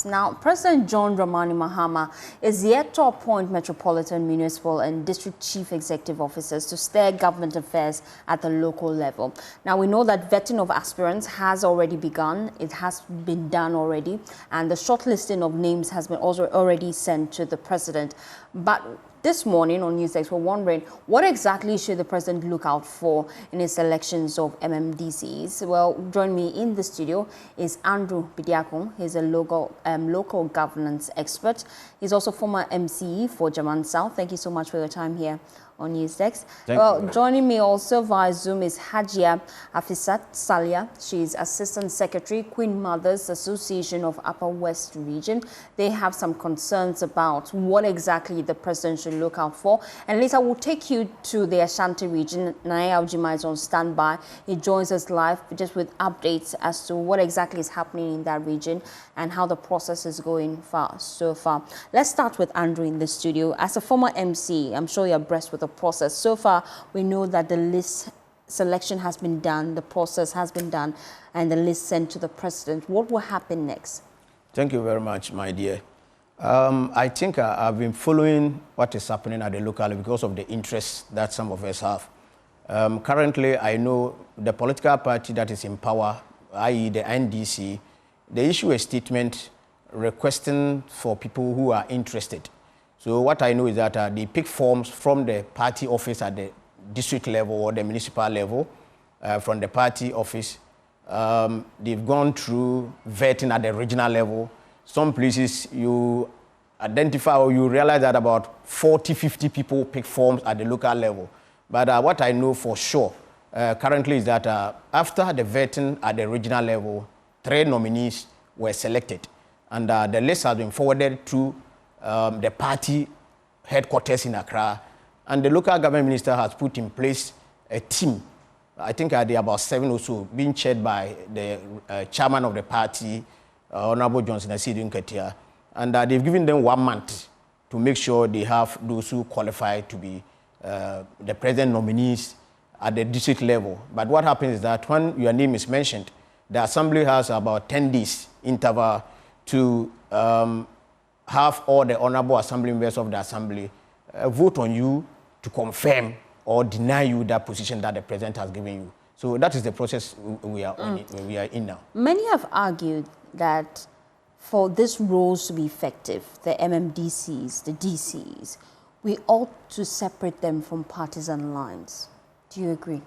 next. Now, President John Mahama is yet to appoint metropolitan, municipal and district chief executive officers to steer government affairs at the local level. Now, we know that vetting of aspirants has already begun. It has been done already, and the shortlisting of names has been also already sent to the president. But this morning on NewsX, we're wondering what exactly should the president look out for in his elections of MMDCEs. Well, join me in the studio is Andrew Bidiakon. He's a local governance expert. He's also former MCE for German South. Thank you so much for your time here on NewsX. Well, joining me also via Zoom is Hajia Afisat Salia. She's Assistant Secretary, Queen Mothers Association of Upper West Region. They have some concerns about what exactly the president should look out for. And later we'll take you to the Ashanti region. Naya Aljima is on standby. He joins us live just with updates as to what exactly is happening in that region and how the process is going so far. Let's start with Andrew in the studio. As a former MC, I'm sure you're abreast with the process. So far, we know that the list selection has been done, the process has been done, and the list sent to the president. What will happen next? Thank you very much, my dear. I think I've been following what is happening at the local because of the interest that some of us have. Currently, I know the political party that is in power, i.e. the NDC, they issue a statement requesting for people who are interested. So what I know is that they pick forms from the party office at the district level or the municipal level, from the party office. They've gone through vetting at the regional level. Some places you identify or you realize that about 40, 50 people pick forms at the local level. But what I know for sure currently is that after the vetting at the regional level, 3 nominees were selected. And the list has been forwarded to the party headquarters in Accra, and the local government minister has put in place a team. I think there are about 7 or so, being chaired by the chairman of the party, Honorable Johnson Asidu Nketia, and they've given them 1 month to make sure they have those who qualify to be the president nominees at the district level. But what happens is that when your name is mentioned, the assembly has about 10 days interval to have all the honorable assembly members of the assembly vote on you to confirm or deny you that position that the president has given you. So that is the process we are in now. Many have argued that for these roles to be effective, the MMDCs, the DCs, we ought to separate them from partisan lines. Do you agree?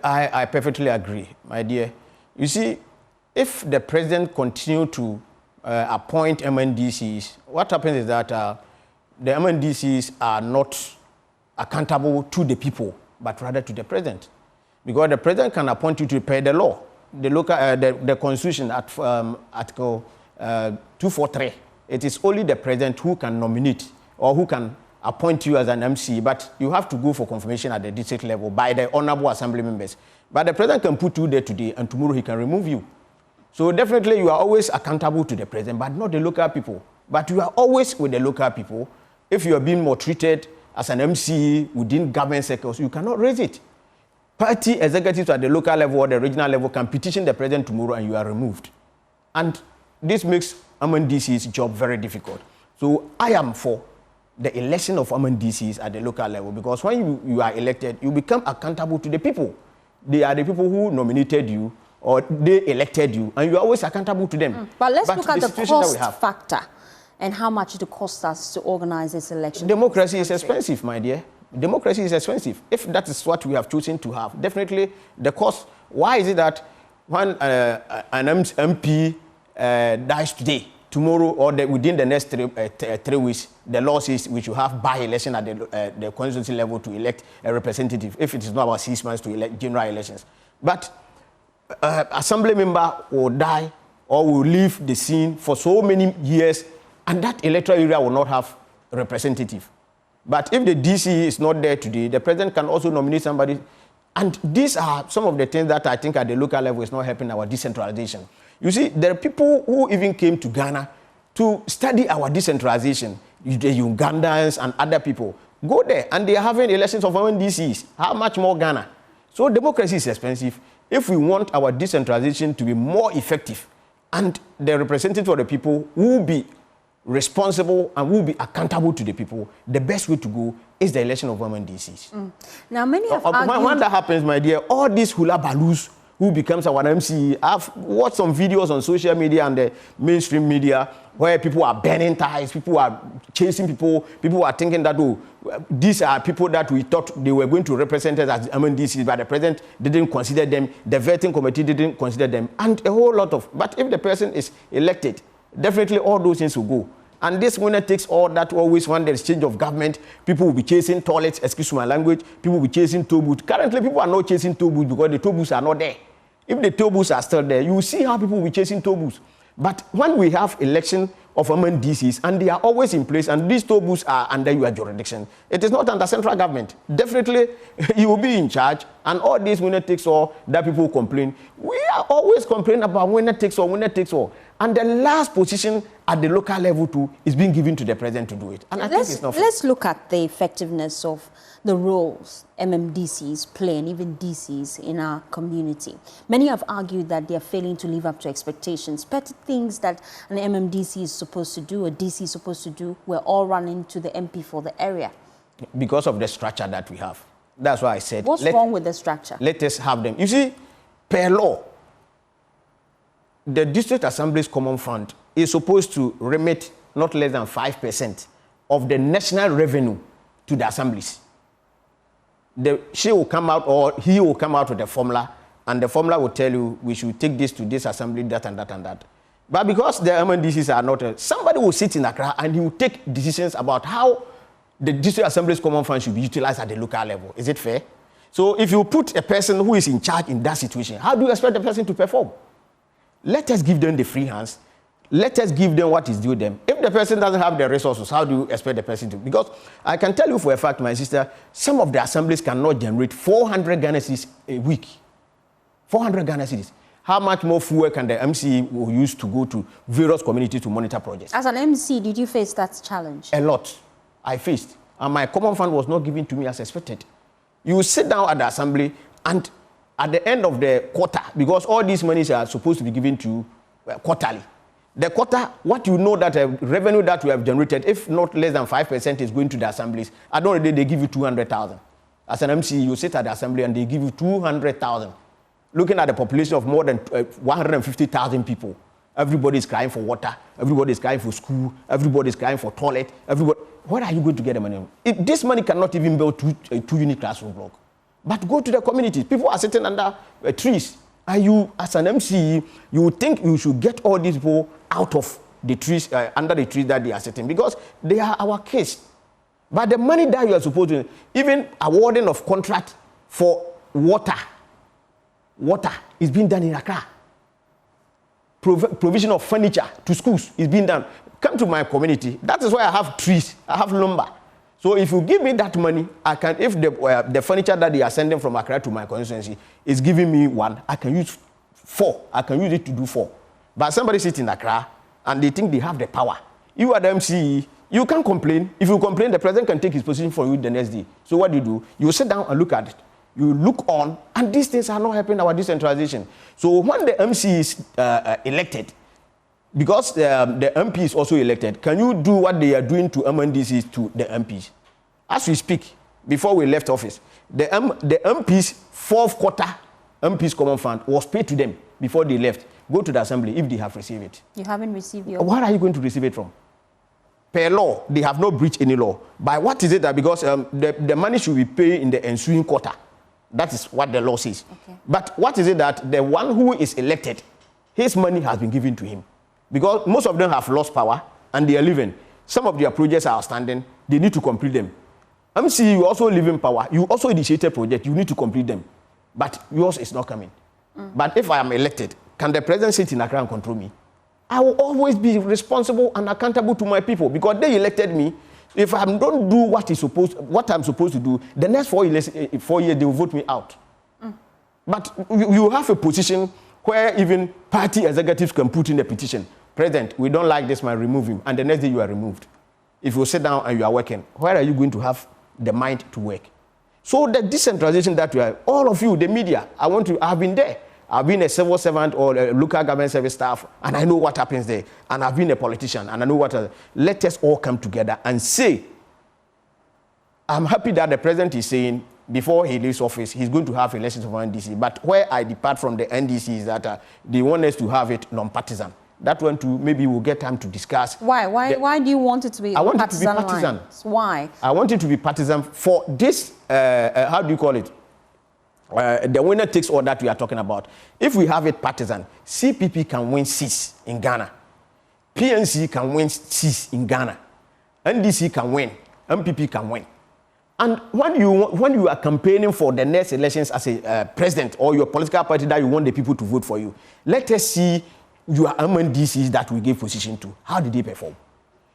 I perfectly agree, my dear. You see, if the president continue to appoint MMDCs, what happens is that the MMDCs are not accountable to the people, but rather to the president. Because the president can appoint you to pay the law. The local, the constitution at Article 243, it is only the president who can nominate or who can appoint you as an MC, but you have to go for confirmation at the district level by the honorable assembly members. But the president can put you there today, and tomorrow he can remove you. So definitely you are always accountable to the president, but not the local people. But you are always with the local people. If you are being maltreated as an MC within government circles, you cannot raise it. Party executives at the local level or the regional level can petition the president tomorrow and you are removed. And this makes MMDC's job very difficult. So I am for the election of MMDCs at the local level, because when you are elected, you become accountable to the people. They are the people who nominated you, or they elected you, and you are always accountable to them. But let's look at the cost factor and how much it costs us to organize this election. Democracy is expensive, my dear. Democracy is expensive. If that is what we have chosen to have, definitely the cost. Why is it that when an MP dies today, tomorrow or within the next 3 weeks, the law says we should have by-election at the constituency level to elect a representative, if it is not about 6 months to elect general elections. But assembly member will die or will leave the scene for so many years, and that electoral area will not have a representative. But if the DC is not there today, the president can also nominate somebody. And these are some of the things that I think at the local level is not helping our decentralization. You see, there are people who even came to Ghana to study our decentralization. The Ugandans and other people go there, and they are having elections of MMDCs. How much more Ghana? So democracy is expensive. If we want our decentralization to be more effective and the representative of the people will be responsible and will be accountable to the people, the best way to go is the election of MMDCEs. Now, many have argued... When that happens, my dear, all these hula balloos who becomes our MCE, I've watched some videos on social media and the mainstream media where people are burning ties, people are chasing people, people are thinking that, oh, these are people that we thought they were going to represent us as MMDCEs, but the president didn't consider them, the vetting committee didn't consider them, and a whole lot of... But if the person is elected, definitely all those things will go. And this winner takes all that. Always when there's change of government, people will be chasing toilets, excuse my language, people will be chasing toll booths. Currently, people are not chasing toll booths because the toll booths are not there. If the toll booths are still there, you will see how people will be chasing toll booths. But when we have election of MMDCEs, and they are always in place, and these toll booths are under your jurisdiction, it is not under central government. Definitely, you will be in charge, and all these winner takes all that people complain. We are always complaining about winner takes all, winner takes all. And the last position at the local level too is being given to the president to do it. And I think it's not fair. Let's look at the effectiveness of the roles MMDCEs play, and even DCs in our community. Many have argued that they are failing to live up to expectations. Petty things that an MMDCE is supposed to do, a DC is supposed to do, we're all running to the MP for the area. Because of the structure that we have. That's why I said... What's wrong with the structure? Let us have them. You see, per law, the District Assembly's Common Fund is supposed to remit not less than 5% of the national revenue to the assemblies. She will come out, or he will come out with a formula, and the formula will tell you we should take this to this assembly, that and that and that. But because the MMDCs are not, somebody will sit in Accra and he will take decisions about how the District Assembly's Common Fund should be utilized at the local level. Is it fair? So if you put a person who is in charge in that situation, how do you expect the person to perform? Let us give them the free hands. Let us give them what is due them. If the person doesn't have the resources, how do you expect the person to? Because I can tell you for a fact, my sister, some of the assemblies cannot generate 400 Ghana cedis a week. 400 Ghana cedis. How much more fuel can the MCE will use to go to various communities to monitor projects? As an MC, did you face that challenge? A lot. I faced. And my common fund was not given to me as expected. You sit down at the assembly, and at the end of the quarter, because all these monies are supposed to be given to you quarterly. The quarter, what you know that revenue that we have generated, if not less than 5% is going to the assemblies, at the end of the day, they give you 200,000. As an MC, you sit at the assembly and they give you 200,000. Looking at the population of more than 150,000 people, everybody is crying for water, everybody is crying for school, everybody is crying for toilet, everybody. Where are you going to get the money? This money cannot even build two-unit classroom block. But go to the communities. People are sitting under trees. And you, as an MC, you would think you should get all these people out of the trees, under the trees that they are sitting, because they are our kids. But the money that you are supposed to, even awarding of contract for water is being done in Accra. Provision of furniture to schools is being done. Come to my community. That is why I have trees, I have lumber. So if you give me that money, I can, if the furniture that they are sending from Accra to my constituency is giving me 1, I can use 4. I can use it to do 4. But somebody sits in Accra and they think they have the power. You are the MCE, you can't complain. If you complain, the president can take his position for you the next day. So what do? You sit down and look at it. You look on, and these things are not helping our decentralization. So when the MC is elected, because the MP is also elected, can you do what they are doing to MMDCs to the MPs? As we speak, before we left office, the MPs' 4th quarter MPs Common Fund was paid to them before they left. Go to the assembly if they have received it. You haven't received your... Where are you going to receive it from? Per law, they have not breached any law. By what is it that? Because the money should be paid in the ensuing quarter. That is what the law says. Okay. But what is it that the one who is elected, his money has been given to him? Because most of them have lost power and they are living. Some of their projects are outstanding. They need to complete them. MC, you also live in power. You also initiated project. You need to complete them. But yours is not coming. But if I am elected, can the president sit in Accra and control me? I will always be responsible and accountable to my people because they elected me. If I don't do what I'm supposed to do, the next 4 years, they will vote me out. But you have a position where even party executives can put in a petition. President, we don't like this man, remove him. And the next day you are removed. If you sit down and you are working, where are you going to have the mind to work? So the decentralization that we have, all of you, the media, I've been there. I've been a civil servant or a local government service staff, and I know what happens there. And I've been a politician, and I know what. Let us all come together and say, I'm happy that the president is saying before he leaves office, he's going to have elections of NDC. But where I depart from the NDC is that they want us to have it non-partisan. That one too, maybe we'll get time to discuss. Why? Why do you want it to be? I want it to be partisan. Why? I want it to be partisan for this. How do you call it? The winner takes all that we are talking about. If we have it partisan, CPP can win seats in Ghana, PNC can win seats in Ghana, NDC can win, MPP can win. And when you are campaigning for the next elections as a president or your political party that you want the people to vote for you, let us see your MMDCEs that we gave position to. How did they perform?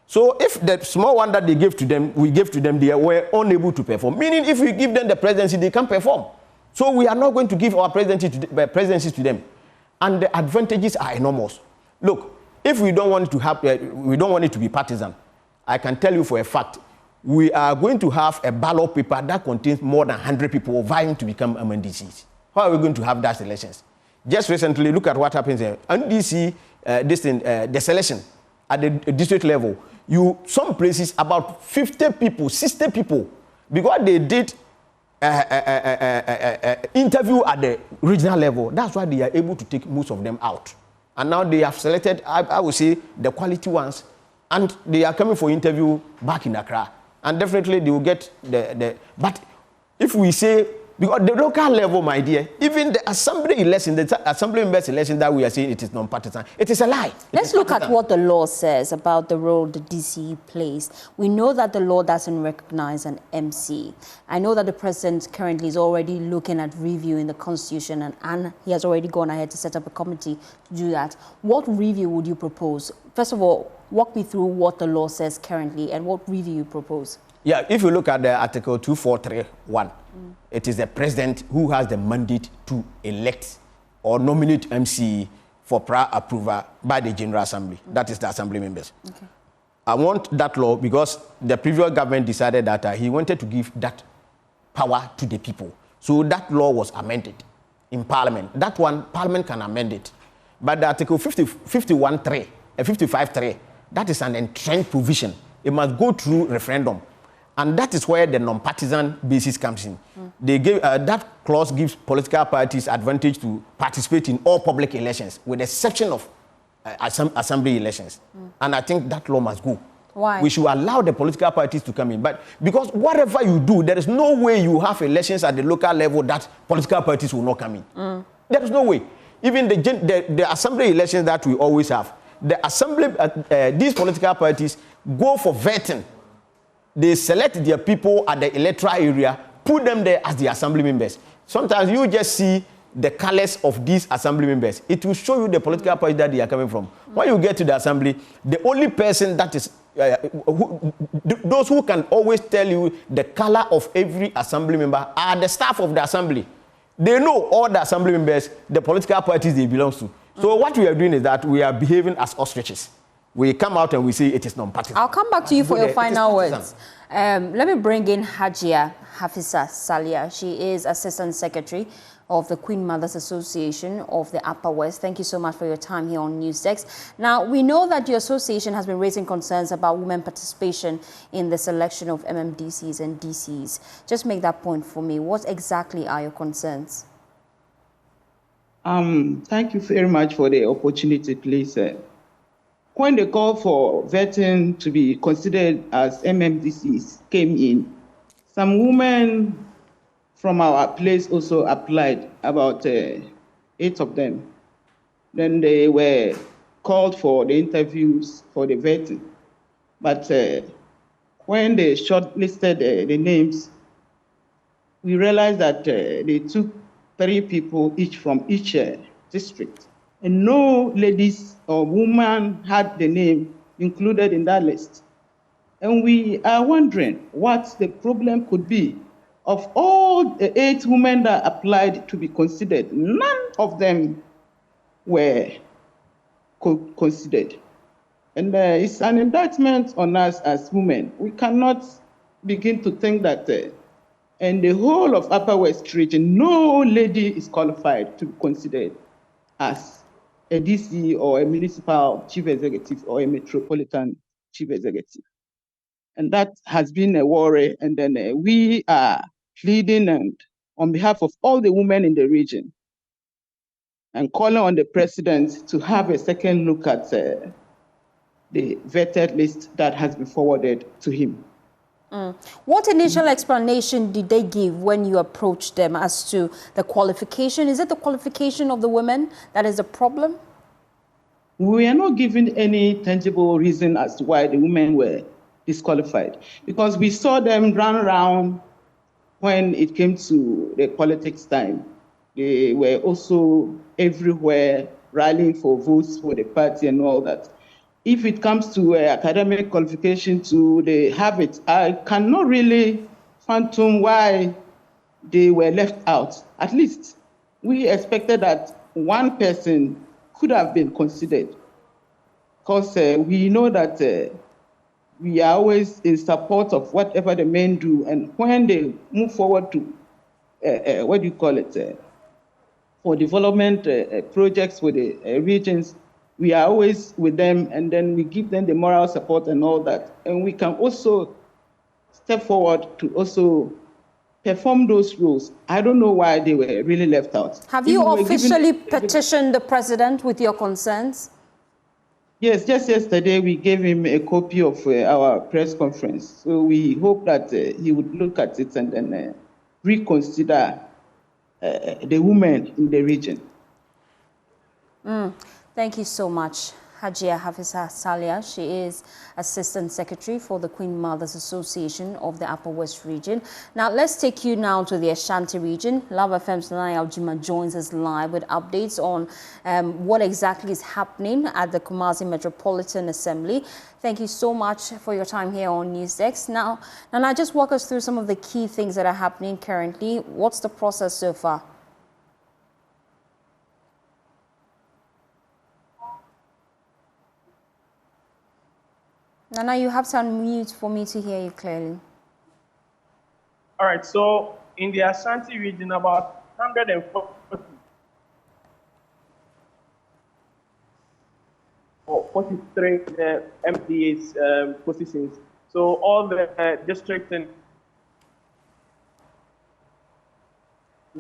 So if the small one that they gave to them, we gave to them, they were unable to perform. Meaning if we give them the presidency, they can't perform. So we are not going to give our presidencies to them. And the advantages are enormous. Look, if we don't want it to have, we don't want it to be partisan, I can tell you for a fact, we are going to have a ballot paper that contains more than 100 people vying to become MMDCEs. How are we going to have that elections? Just recently, look at what happens in NDC, the selection at the district level. Some places, about 50 people, 60 people, because they did interview at the regional level. That's why they are able to take most of them out. And now they have selected, I would say, the quality ones, and they are coming for interview back in Accra. And definitely they will get but if we say, because the local level, my dear, even the assembly election, the assembly members election that we are saying it is non-partisan, it is a lie. Let's look at what the law says about the role the DCE plays. We know that the law doesn't recognize an MC. I know that the president currently is already looking at reviewing the constitution, and he has already gone ahead to set up a committee to do that. What review would you propose? First of all, walk me through what the law says currently and what review you propose. Yeah, if you look at the Article 2431, it is the president who has the mandate to elect or nominate MC for prior approval by the General Assembly. That is the Assembly members. Okay. I want that law because the previous government decided that he wanted to give that power to the people. So that law was amended in Parliament. That one, Parliament can amend it. But the Article 55.3, that is an entrenched provision. It must go through referendum. And that is where the non-partisan basis comes in. They give, that clause gives political parties advantage to participate in all public elections, with the exception of assembly elections. And I think that law must go. Why? We should allow the political parties to come in. But because whatever you do, there is no way you have elections at the local level that political parties will not come in. There is no way. Even the assembly elections that we always have, the assembly, these political parties go for vetting. They select their people at the electoral area, put them there as the assembly members. Sometimes you just see the colors of these assembly members. It will show you the political party that they are coming from. When you get to the assembly, the only person that is, those who can always tell you the color of every assembly member are the staff of the assembly. They know all the assembly members, the political parties they belong to. So what we are doing is that we are behaving as ostriches. We come out and we say it is non-partisan. I'll come back to you for your final words. Let me bring in Hajia Hafisa Salia. She is Assistant Secretary of the Queen Mothers Association of the Upper West. Thank you so much for your time here on Newsdesk. Now, we know that your association has been raising concerns about women participation in the selection of MMDCs and DCs. Just make that point for me. What exactly are your concerns? Thank you very much for the opportunity, please. When the call for vetting to be considered as MMDCs came in, some women from our place also applied, about 8 of them. Then they were called for the interviews for the vetting. But when they shortlisted the names, we realized that they took 3 people each from each district. And no ladies or woman had the name included in that list. And we are wondering what the problem could be. Of all the 8 women that applied to be considered, none of them were considered. And it's an indictment on us as women. We cannot begin to think that in the whole of Upper West region, no lady is qualified to be considered. as a DC or a municipal chief executive or a metropolitan chief executive. And that has been a worry. And then we are pleading and on behalf of all the women in the region and calling on the president to have a second look at the vetted list that has been forwarded to him. What initial explanation did they give when you approached them as to the qualification? Is it the qualification of the women that is the problem? We are not given any tangible reason as to why the women were disqualified, because we saw them run around when it came to the politics time. They were also everywhere rallying for votes for the party and all that. If it comes to academic qualification to the habit, I cannot really fathom why they were left out. At least we expected that one person could have been considered, because we know that we are always in support of whatever the men do, and when they move forward to for development projects with the regions, we are always with them, and then we give them the moral support and all that. And we can also step forward to also perform those roles. I don't know why they were really left out. Have you officially petitioned the president with your concerns? Yes, just yesterday we gave him a copy of our press conference. So we hope that he would look at it and then reconsider the women in the region. Thank you so much, Hajia Hafisa Salia. She is Assistant Secretary for the Queen Mothers Association of the Upper West Region. Now, let's take you now to the Ashanti region. Love FM's Nana Aljima joins us live with updates on what exactly is happening at the Kumasi Metropolitan Assembly. Thank you so much for your time here on NewsDesk. Now, Nana, just walk us through some of the key things that are happening currently. What's the process so far? Nana, you have to unmute for me to hear you clearly. All right, so in the Ashanti region, about 143 MPAs positions. So all the districts and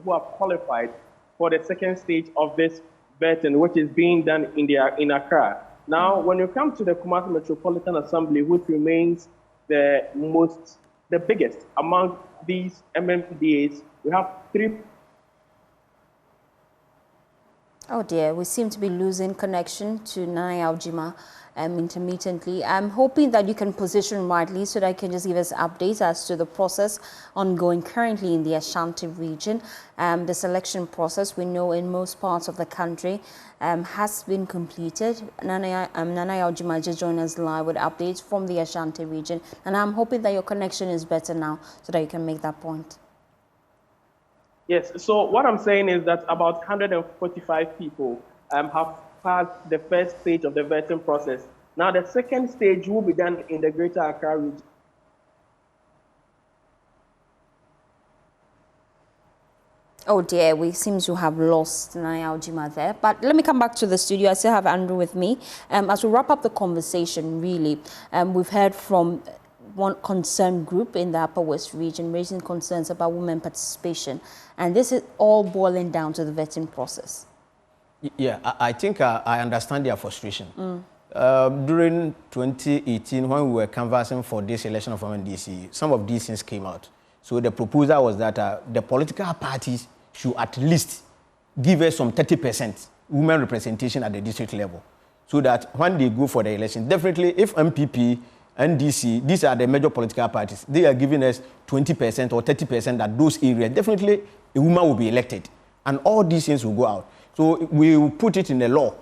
who have qualified for the second stage of this vetting, which is being done in Accra. Now, when you come to the Kumasi Metropolitan Assembly, which remains the biggest among these MMDCEs, we have 3. Oh dear, we seem to be losing connection to Nana Aljima intermittently. I'm hoping that you can position rightly so that you can just give us updates as to the process ongoing currently in the Ashanti region. The selection process, we know in most parts of the country, has been completed. Nana Aljima just joined us live with updates from the Ashanti region, and I'm hoping that your connection is better now so that you can make that point. Yes, so what I'm saying is that about 145 people have passed the first stage of the vetting process. Now the second stage will be done in the Greater Accra region. Oh dear, we seem to have lost Nana Aljima there. But let me come back to the studio. I still have Andrew with me. As we wrap up the conversation, really, we've heard from one concerned group in the Upper West region raising concerns about women participation. And this is all boiling down to the vetting process. Yeah, I think I understand their frustration. During 2018, when we were canvassing for this election of MMDCE, some of these things came out. So the proposal was that the political parties should at least give us some 30% women representation at the district level, so that when they go for the election, definitely if MPP, NDC, these are the major political parties, they are giving us 20% or 30% at those areas, definitely a woman will be elected. And all these things will go out. So we will put it in the law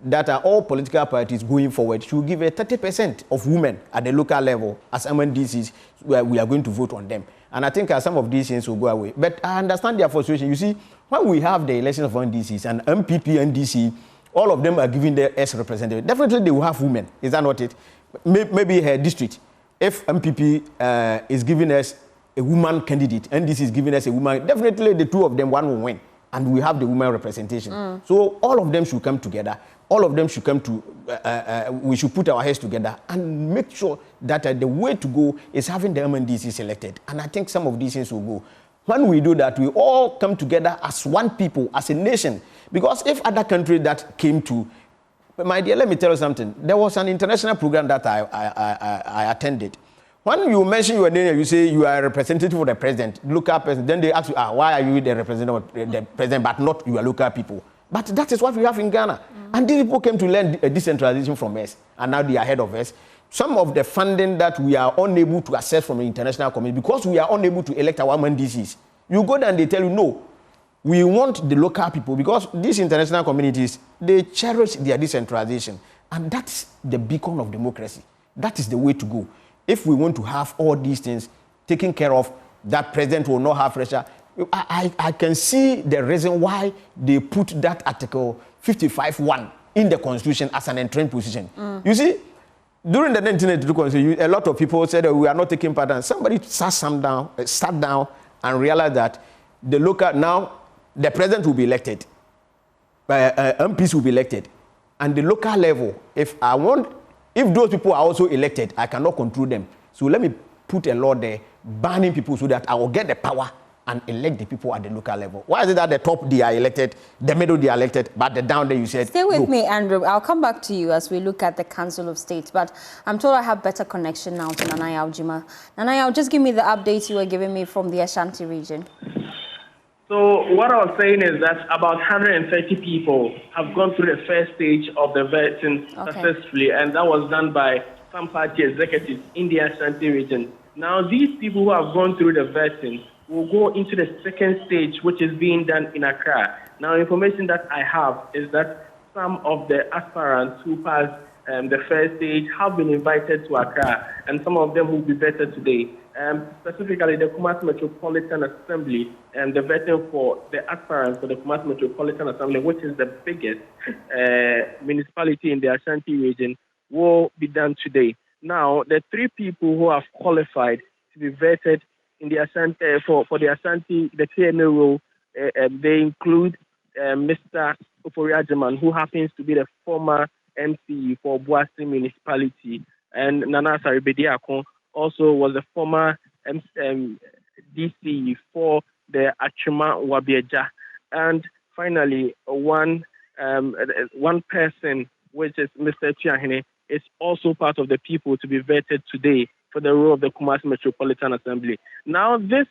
that all political parties going forward should give a 30% of women at the local level as MMDCs, where we are going to vote on them. And I think some of these things will go away. But I understand their frustration. You see, when we have the election of MMDCs and MPP, NDC, all of them are giving their S representative. Definitely they will have women. Is that not it? Maybe her district. If MPP is giving us a woman candidate, NDC is giving us a woman, definitely the two of them, one will win. and we have the women representation. So all of them should come together. All of them should come to, we should put our heads together and make sure that the way to go is having the MMDCs selected. And I think some of these things will go. When we do that, we all come together as one people, as a nation. Because if other countries that came to, my dear, let me tell you something. There was an international program that I attended. When you mention your name, you say you are a representative of the president, local president, then they ask you, why are you the representative of the president, but not your local people? But that is what we have in Ghana. And these people came to learn decentralization from us, and now they are ahead of us. Some of the funding that we are unable to access from the international community, because we are unable to elect our MMDCs, you go there and they tell you, no, we want the local people, because these international communities, they cherish their decentralization. And that's the beacon of democracy. That is the way to go. If we want to have all these things taken care of, that president will not have pressure. I can see the reason why they put that Article 55(1) in the Constitution as an entrenched position. You see, during the 1982 Constitution, a lot of people said we are not taking part. And somebody sat down and realized that the local, now the president will be elected, MPs will be elected, and the local level, if those people are also elected, I cannot control them. So let me put a law there banning people so that I will get the power and elect the people at the local level. Why is it that the top they are elected, the middle they are elected, but the down there you said Stay with no. me, Andrew. I'll come back to you as we look at the Council of State. But I'm told I have better connection now to Nanaya Ojima. Nanaya, just give me the updates you were giving me from the Ashanti region. So what I was saying is that about 130 people have gone through the first stage of the vetting successfully, and that was done by some party executives in the Ashanti region. Now, these people who have gone through the vetting will go into the second stage, which is being done in Accra. Now, information that I have is that some of the aspirants who passed the first stage have been invited to Accra, and some of them will be vetted today. Specifically, the Kumasi Metropolitan Assembly and the vetting for the aspirants for the Kumasi Metropolitan Assembly, which is the biggest municipality in the Ashanti region, will be done today. Now, the three people who have qualified to be vetted in the Ashanti for the Ashanti, the TNA role, they include Mr. Ofori-Agyeman, who happens to be the former MCE for Boase municipality, and Nana Saribediakon also was the former DCE for the Achuma Wabieja. And finally, one person, which is Mr. Chiahene, is also part of the people to be vetted today for the role of the Kumasi Metropolitan Assembly. Now, this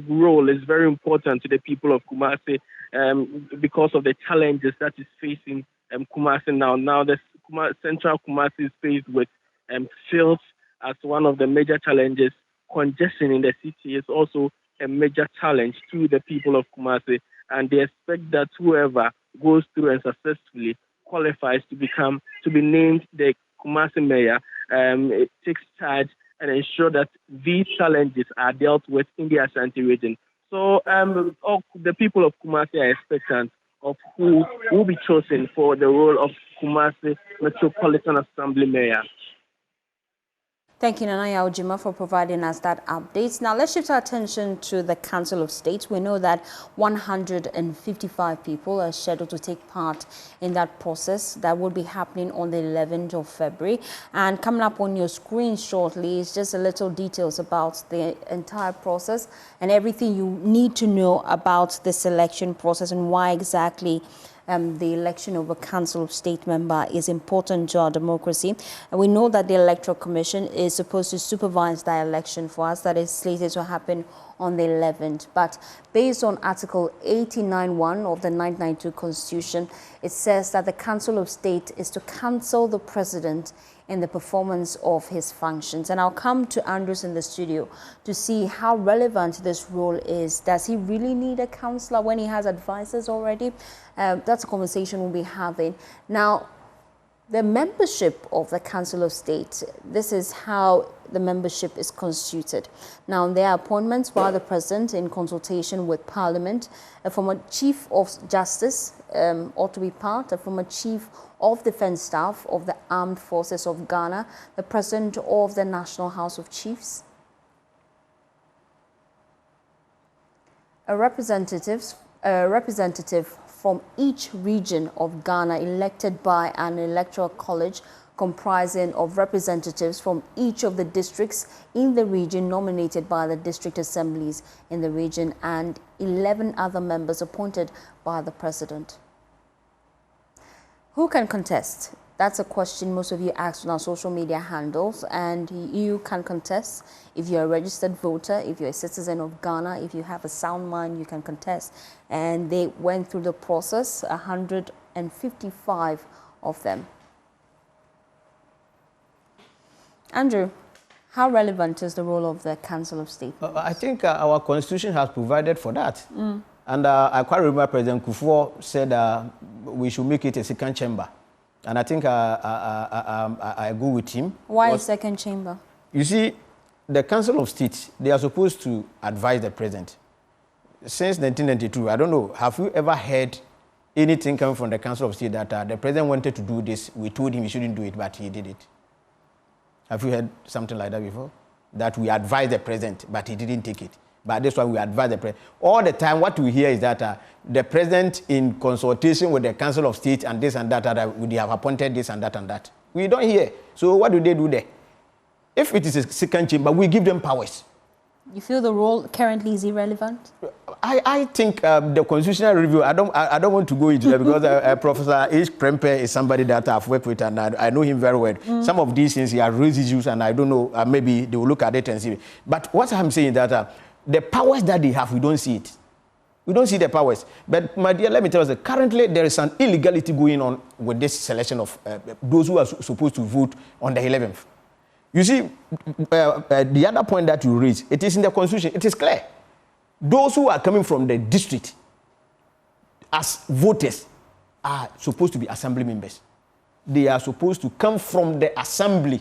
role is very important to the people of Kumasi because of the challenges that is facing Kumasi now. Now, the central Kumasi is faced with filth as one of the major challenges. Congestion in the city is also a major challenge to the people of Kumasi, and they expect that whoever goes through and successfully qualifies to be named the Kumasi mayor, it takes charge and ensure that these challenges are dealt with in the Ashanti region. So all the people of Kumasi are expectant of who will be chosen for the role of Kumasi Metropolitan Assembly mayor. Thank you, Nanaya Ojima, for providing us that update. Now, let's shift our attention to the Council of State. We know that 155 people are scheduled to take part in that process. That will be happening on the 11th of February. And coming up on your screen shortly is just a little details about the entire process and everything you need to know about the selection process and why exactly the election of a Council of State member is important to our democracy. And we know that the Electoral Commission is supposed to supervise that election for us. That is slated to happen on the 11th. But based on Article 89(1) of the 1992 Constitution, it says that the Council of State is to counsel the President in the performance of his functions. And I'll come to Andrews in the studio to see how relevant this role is. Does he really need a counselor when he has advisors already? That's a conversation we'll be having. Now, the membership of the Council of State, this is how the membership is constituted. Now, there are appointments by the President in consultation with Parliament. A former Chief of Justice ought to be part, a former Chief of Defense Staff of the Armed Forces of Ghana, the President of the National House of Chiefs, representatives a representative from each region of Ghana elected by an electoral college comprising of representatives from each of the districts in the region nominated by the district assemblies in the region and 11 other members appointed by the president. Who can contest? That's a question most of you asked on our social media handles, and you can contest if you're a registered voter, if you're a citizen of Ghana, if you have a sound mind, you can contest. And they went through the process, 155 of them. Andrew, how relevant is the role of the Council of State? I think our constitution has provided for that. And I quite remember President Kufuor said we should make it a second chamber. And I think I go with him. Why a second chamber? You see, the Council of State, they are supposed to advise the president. Since 1992, I don't know, have you ever heard anything coming from the Council of State that the president wanted to do this, we told him he shouldn't do it, but he did it? Have you heard something like that before? That we advised the president, but he didn't take it. But that's why we advise the president. All the time, what we hear is that the president, in consultation with the Council of State and this and that, they have appointed this and that and that. We don't hear. So what do they do there? If it is a second chamber, we give them powers. You feel the role currently is irrelevant? I think the constitutional review, I don't want to go into that because Professor H. Prempe is somebody that I've worked with and I know him very well. Some of these things, he has raised issues and I don't know, maybe they will look at it and see it. But what I'm saying is that the powers that they have, we don't see it. We don't see the powers. But my dear, let me tell you, currently there is an illegality going on with this selection of those who are supposed to vote on the 11th. You see, the other point that you raised, it is in the constitution, it is clear. Those who are coming from the district as voters are supposed to be assembly members. They are supposed to come from the assembly.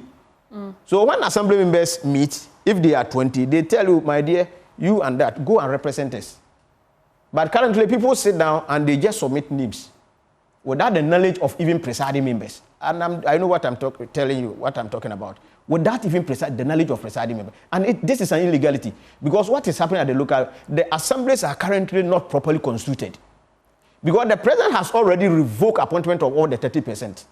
So when assembly members meet, if they are 20, they tell you, my dear, you and that, go and represent us. But currently, people sit down and they just submit names without the knowledge of even presiding members. And I know what I'm telling you, what I'm talking about. Without even the knowledge of presiding members. And this is an illegality. Because what is happening at the local, the assemblies are currently not properly constituted. Because the president has already revoked appointment of all the 30%.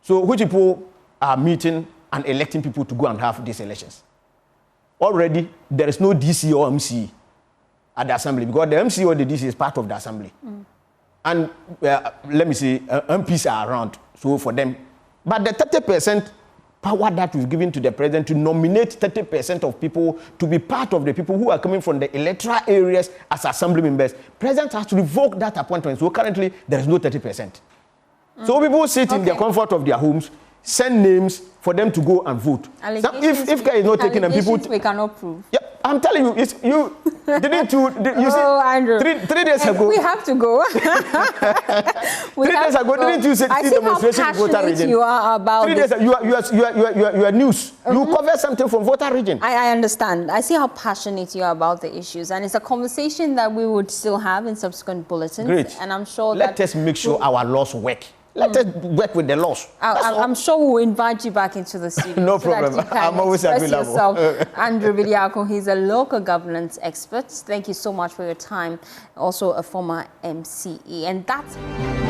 So which people are meeting and electing people to go and have these elections? Already, there is no DC or MCE at the assembly because the MCE or the DC is part of the assembly. And let me say, MPs are around, so for them. But the 30% power that we've given to the president to nominate 30% of people to be part of the people who are coming from the electoral areas as assembly members, president has to revoke that appointment. So currently, there is no 30%. So people sit in the comfort of their homes, send names for them to go and vote. If guy is not taking them, people we cannot prove. Yeah, I'm telling you, it's you. Didn't you? You see, Andrew. Three days ago. We have to go. 3 days ago, didn't you see demonstration in voter region? You are about 3 days ago, you are news. You cover something from voter region. I understand. I see how passionate you are about the issues, and it's a conversation that we would still have in subsequent bulletins. Great. And I'm sure Let us make sure our laws work. Let us work with the laws. I'm sure we'll invite you back into the studio. No problem. I'm always available. Andrew Bidiako, he's a local governance expert. Thank you so much for your time. Also a former MCE. And that's...